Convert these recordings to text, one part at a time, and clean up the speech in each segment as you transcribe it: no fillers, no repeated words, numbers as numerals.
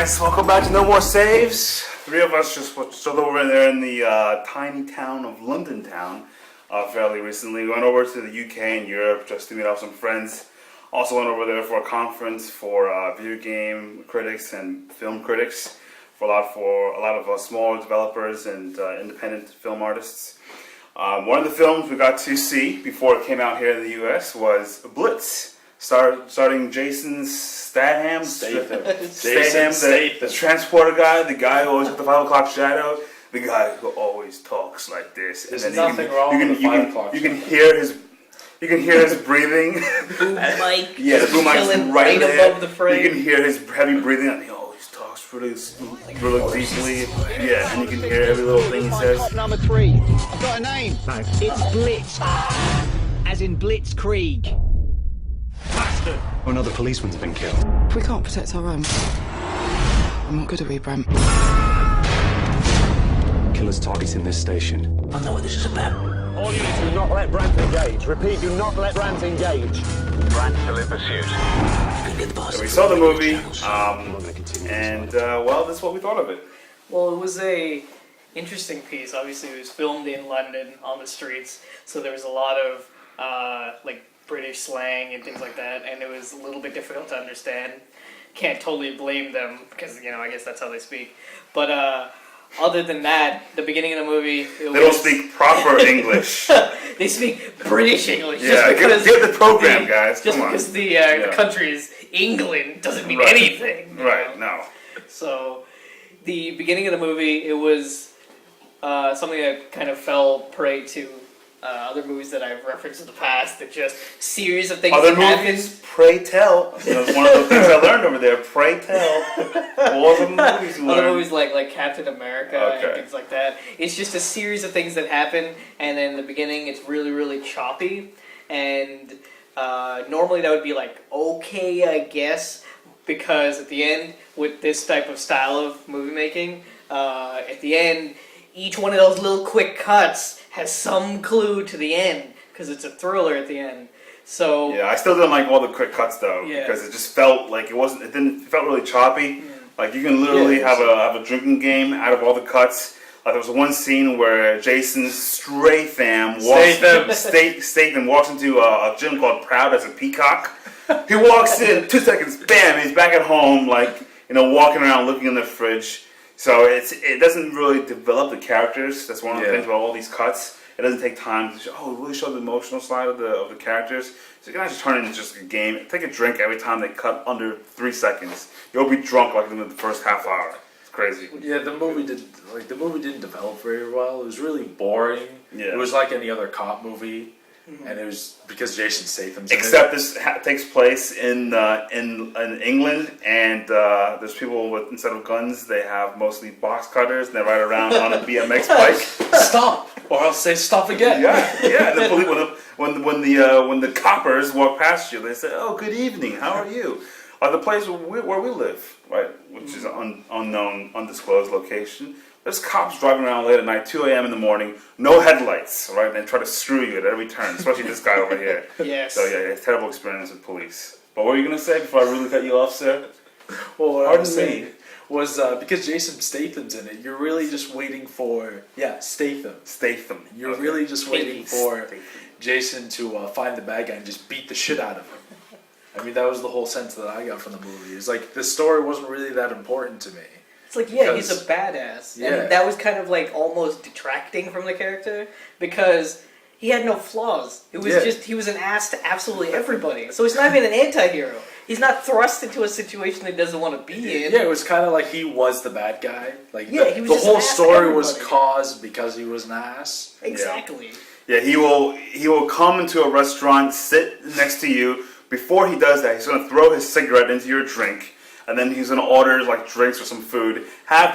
guys, welcome back to No More Saves. Three of us just over there in the tiny town of London town fairly recently. We went over to the UK and Europe just to meet up with some friends. Also went over there for a conference for video game critics and film critics, for a lot of small developers and independent film artists. One of the films we got to see before it came out here in the US was Blitz. Starting Jason Statham, the transporter guy, the guy who always got the 5 o'clock shadow, the guy who always talks like this. There's nothing wrong with the 5 o'clock shadow. You can hear his breathing. Boom mic. Yeah, the boom mic's right there. Above the frame. You can hear his heavy breathing, and he always talks really deeply. Yeah, and you can hear every little thing he says. Number 3. I've got a name. No. It's Blitz. As in Blitzkrieg. Bastard! Another policeman's been killed. We can't protect our own. I'm not good at rebrand. Killer's target's in this station. I know what this is about. All units do not let Brandt engage. Repeat, do not let Brandt engage. Brandt still in pursuit. So we saw the movie, and well, that's what we thought of it. Well, it was a interesting piece. Obviously, it was filmed in London on the streets, so there was a lot of like British slang and things like that, and it was a little bit difficult to understand. Can't totally blame them because, you know, I guess that's how they speak. But other than that, the beginning of the movie, they don't speak proper English. They speak British English. Yeah, get the program, guys. Just Come on. because the country is England doesn't mean anything. Right, no. So, the beginning of the movie, it was something that kind of fell prey to other movies that I've referenced in the past. That just series of things. Other movies, pray tell. You know, it's one of the things I learned over there. Pray tell. All the movies you learn. Other movies like Captain America and things like that. It's just a series of things that happen, and then in the beginning it's really choppy, and normally that would be like okay, I guess, because at the end with this type of style of movie making, at the end each one of those little quick cuts has some clue to the end, because it's a thriller at the end. So yeah, I still didn't like all the quick cuts though, because it just felt like it felt really choppy. Yeah. Like you can literally have a drinking game out of all the cuts. Like there was one scene where Jason Statham walks into a gym called Proud as a Peacock. He walks in, 2 seconds, bam, he's back at home, like, you know, walking around looking in the fridge. So it doesn't really develop the characters. That's one of the things about all these cuts. It doesn't take time to really show the emotional side of the characters. So you can actually turn it into just a game. Take a drink every time they cut under 3 seconds. You'll be drunk like in the first half hour. It's crazy. Yeah, the movie didn't develop very well. It was really boring. Yeah. It was like any other cop movie. And it was because Jason Statham's in Except this takes place in England, and there's people with, instead of guns, they have mostly box cutters, and they ride around on a BMX bike. Stop, or I'll say stop again. Yeah. And the police, when the coppers walk past you, they say, "Oh, good evening. How are you?" The place where we live, right, which is an unknown, undisclosed location. There's cops driving around late at night, 2 a.m. in the morning, no headlights, right? And they try to screw you at every turn, especially this guy over here. Yes. So, yeah, terrible experience with police. But what were you going to say before I really cut you off, sir? Well, what I was saying was because Jason Statham's in it, you're really just waiting for... Yeah, Statham. You're really just waiting for Jason to find the bad guy and just beat the shit out of him. I mean, that was the whole sense that I got from the movie. It's like, the story wasn't really that important to me. It's like, he's a badass. Yeah. And that was kind of like almost detracting from the character because he had no flaws. It was just, he was an ass to absolutely everybody. So he's not even an anti-hero. He's not thrust into a situation that he doesn't want to be in. Yeah, it was kind of like he was the bad guy. Like he was the just whole an ass to story everybody. was caused because he was an ass. Exactly. Yeah, he will come into a restaurant, sit next to you. Before he does that, he's going to throw his cigarette into your drink. And then he's going to order like drinks or some food. Have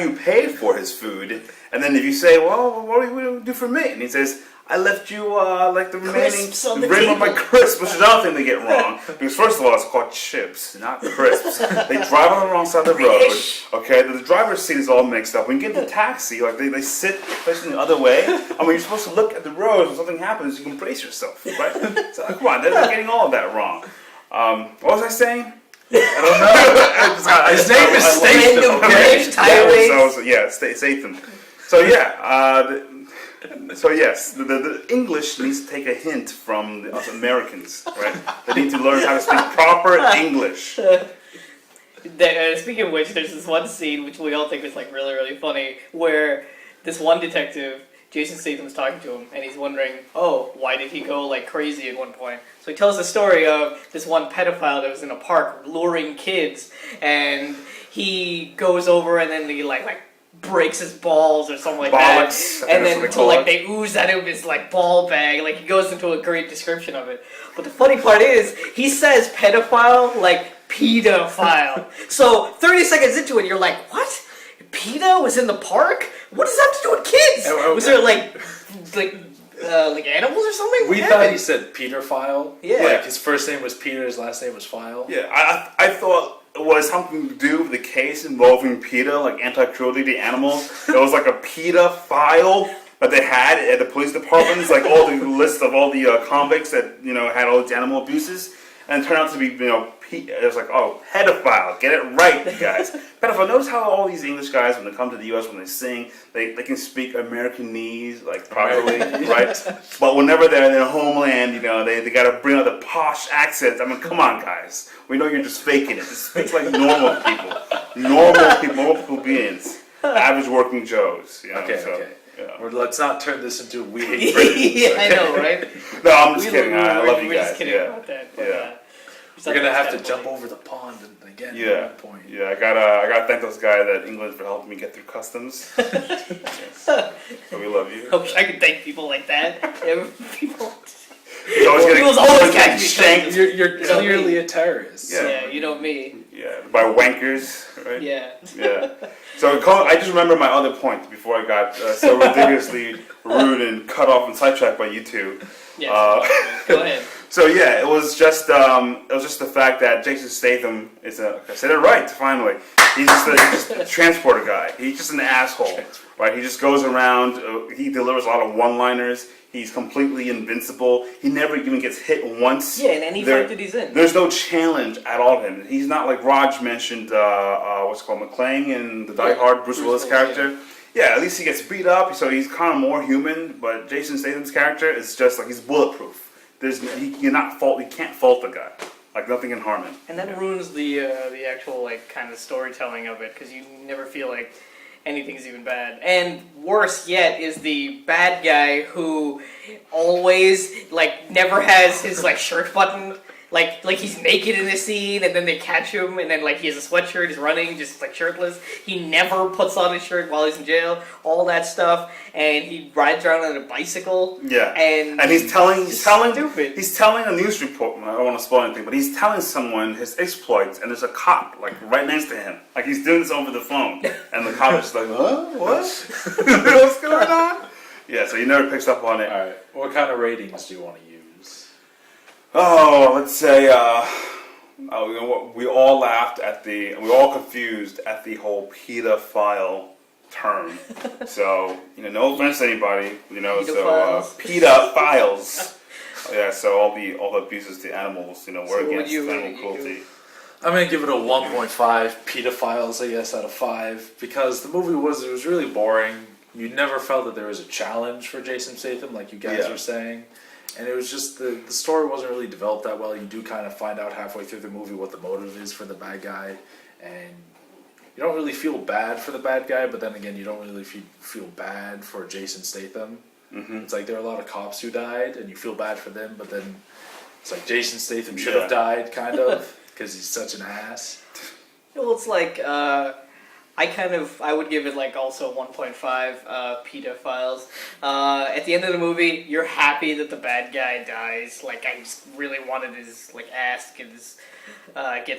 you paid for his food? And then if you say, well, what are you going to do for me? And he says, I left you like the remaining rim of my crisps, which is another thing they get wrong. Because first of all, it's called chips, not crisps. They drive on the wrong side of the road. Okay, the driver's seat is all mixed up. When you get in the taxi, like they sit facing the other way. I mean, you're supposed to look at the road. When something happens, you can brace yourself, right? So come on, they're getting all of that wrong. What was I saying? I don't know. His name is Statham. Statham. So yeah, so yes, the English needs to take a hint from us Americans, right? They need to learn how to speak proper English. Speaking of which, there's this one scene which we all think is like really, really funny, where this one detective, Jason Statham's talking to him, and he's wondering, oh, why did he go like crazy at one point? So he tells the story of this one pedophile that was in a park luring kids, and he goes over and then he like breaks his balls or something like Bollocks, that, and then until like they ooze out of his like ball bag. Like he goes into a great description of it. But the funny part is, he says pedophile like pedophile. So 30 seconds into it, you're like, what? PETA was in the park? What does that have to do with kids? Was there like animals or something? We thought he said Peterphile. Yeah. Like his first name was Peter, his last name was File. Yeah, I thought it was something to do with the case involving PETA, like anti-cruelty to animals. It was like a PETA file that they had at the police department. It's like all the list of all the convicts that had all these animal abuses, and it turned out to be it was like, oh, pedophile, get it right, you guys. Pedophile. Notice how all these English guys, when they come to the U.S., when they sing, they can speak Americanese like properly, right? But whenever they're in their homeland, they got to bring out the posh accents. I mean, come on, guys. We know you're just faking it. Just speak like normal people, normal beings, average working Joes. Okay. Yeah. Or let's not turn this into we hate Yeah, Britons. I know, right? No, I'm just kidding. I love you we're guys. Just kidding about that. But, we're gonna have to jump over the pond again at one point. Yeah, I gotta thank those guys at England for helping me get through customs. Yes. So we love you. I wish I could thank people like that. People. People's always catch me shanked. You're clearly a terrorist. Yeah, you know me. Yeah, by wankers, right? Yeah. Yeah. So I just remember my other point before I got so ridiculously rude and cut off and sidetracked by you two. Yes. Go ahead. So yeah, it was just the fact that Jason Statham is I said it right finally. He's just a transporter guy. He's just an asshole, right? He just goes around. He delivers a lot of one-liners. He's completely invincible. He never even gets hit once. Yeah, in any fight that he's in. There's no challenge at all to him. He's not like Raj mentioned, what's it called, McClane in the Die Hard, Bruce Willis character. Yeah, at least he gets beat up, so he's kind of more human. But Jason Statham's character is just like he's bulletproof. You can't fault the guy. Like nothing can harm him. And that ruins the actual like kind of storytelling of it, because you never feel like anything's even bad. And worse yet is the bad guy who always like never has his like shirt buttoned. Like he's naked in the scene, and then they catch him, and then like he has a sweatshirt, he's running just like shirtless. He never puts on his shirt while he's in jail. All that stuff, and he rides around on a bicycle. Yeah, and he's telling stupid. He's telling a news report. I don't want to spoil anything, but he's telling someone his exploits, and there's a cop like right next to him. Like he's doing this over the phone, and the cop is like, "Huh? What? What's going on?" Yeah, so he never picks up on it. All right, what kind of ratings do you want to use? Oh, let's say we all laughed we all confused at the whole pedophile term. So no offense to anybody, pedophiles. Yeah, so all the abuses to animals, we're against animal cruelty. I'm gonna give it a 1.5 pedophiles, I guess, out of 5, because the movie was really boring. You never felt that there was a challenge for Jason Statham, like you guys were saying. And it was just, the story wasn't really developed that well. You do kind of find out halfway through the movie what the motive is for the bad guy. And you don't really feel bad for the bad guy, but then again, you don't really feel bad for Jason Statham. Mm-hmm. It's like there are a lot of cops who died, and you feel bad for them, but then it's like Jason Statham should have died, kind of, because he's such an ass. Well, it's like, I would give it like also 1.5 pedophiles. At the end of the movie, you're happy that the bad guy dies. Like I just really wanted his like ass get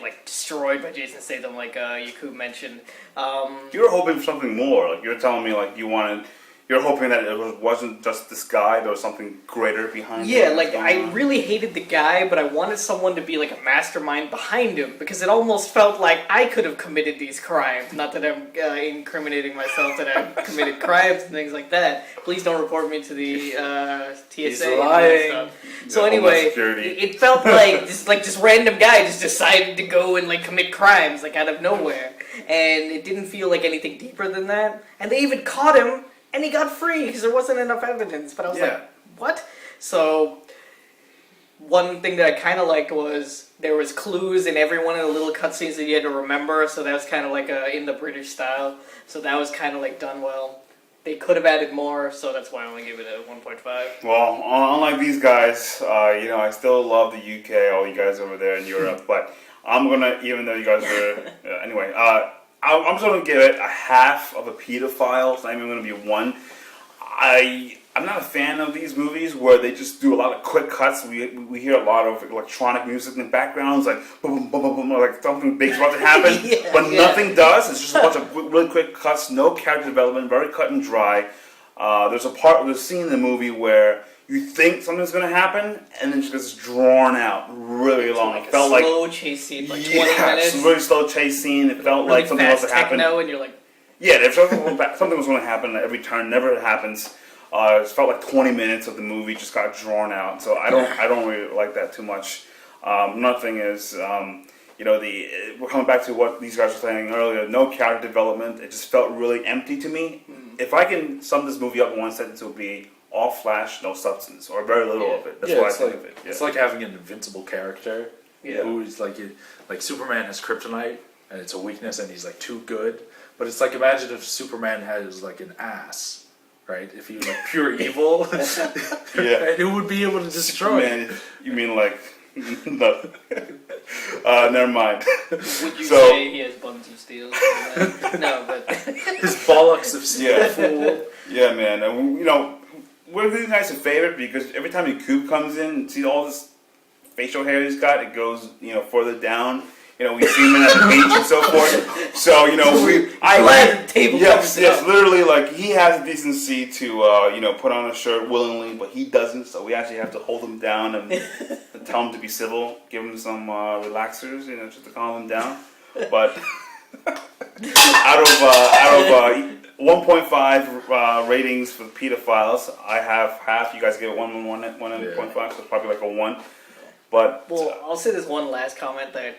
like destroyed by Jason Statham, like Yakub mentioned. You were hoping for something more. Like you were telling me, like you wanted you're hoping that it wasn't just this guy, there was something greater behind him. Yeah, like, I really hated the guy, but I wanted someone to be, like, a mastermind behind him, because it almost felt like I could have committed these crimes. Not that I'm incriminating myself that I've committed crimes and things like that. Please don't report me to the TSA. He's lying. And stuff. So anyway, it felt like just random guy just decided to go and, like, commit crimes, like, out of nowhere. And it didn't feel like anything deeper than that. And they even caught him, and he got free because there wasn't enough evidence. But I was like, what? So, one thing that I kind of liked was there was clues in every one of the little cutscenes that you had to remember. So that was kind of like in the British style. So that was kind of like done well. They could have added more, so that's why I only give it a 1.5. Well, unlike these guys, I still love the UK, all you guys over there in Europe, but I'm gonna, even though you guys are, anyway, I'm just gonna give it a half of a pedophile. It's not even gonna be 1. I'm not a fan of these movies where they just do a lot of quick cuts. We hear a lot of electronic music in the backgrounds, like boom, boom, boom, boom, like something big's about to happen, but nothing does. It's just a bunch of really quick cuts, no character development, very cut and dry. There's a scene in the movie where you think something's going to happen, and then it gets drawn out really long. Like it felt a slow chase scene, like 20 minutes. It's a really slow chase scene. It felt really like something else had happened. And you're like, if something was going to happen at every turn, never happens. It felt like 20 minutes of the movie just got drawn out. So I don't really like that too much. Another thing is, we're coming back to what these guys were saying earlier. No character development. It just felt really empty to me. If I can sum this movie up in one sentence, it would be all flash, no substance, or very little of it. That's what I think of it. It's like having an invincible character who is like Superman has kryptonite, and it's a weakness, and he's like too good. But it's like, imagine if Superman has like an ass, right? If he was like pure evil, and who would be able to destroy it? You mean like no? Never mind. Would you say he has buns of steel? No, but his bollocks of steel. Yeah, man. And, we're doing guys a favor because every time your cube comes in, see all this facial hair he's got, it goes, further down. We see him at the beach and so forth. So, Yes, literally, like, he has the decency to, put on a shirt willingly, but he doesn't, so we actually have to hold him down and tell him to be civil, give him some relaxers, just to calm him down. But out of 1.5 ratings for the pedophiles, I have half. You guys give it 1.5, so probably like a 1. But I'll say this one last comment that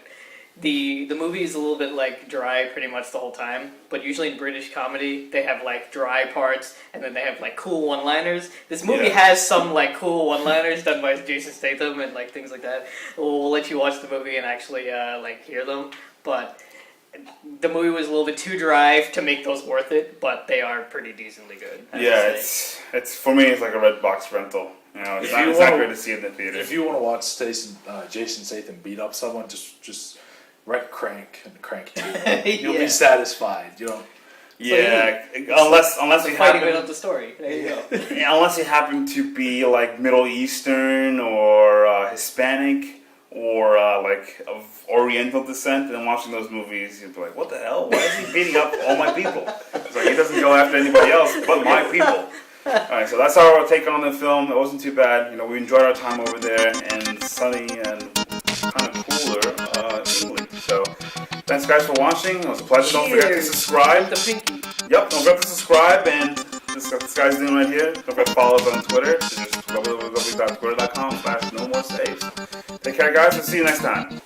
the movie is a little bit like dry pretty much the whole time, but usually in British comedy they have like dry parts and then they have like cool one-liners. This movie has some like cool one-liners done by Jason Statham and like things like that. We'll let you watch the movie and actually like hear them, but the movie was a little bit too dry to make those worth it, but they are pretty decently good. It's for me, it's like a red box rental. It's not great to see in the theater. If you want to watch Jason Statham beat up someone, just write Crank and Crank 2. You'll be satisfied. Unless you fighting it up the story. There you go. Unless you happen to be like Middle Eastern or Hispanic or like of Oriental descent, and watching those movies, you'd be like, "What the hell? Why is he beating up all my people?" It's like he doesn't go after anybody else but my people. Alright, so that's our take on the film. It wasn't too bad. We enjoyed our time over there in sunny and kind of cooler England. So, thanks guys for watching. It was a pleasure. Don't forget to subscribe. Don't forget to subscribe. And this guy's doing right here. Don't forget to follow us on Twitter. Just www.twitter.com/NoMoreSaves. Take care, guys, and see you next time.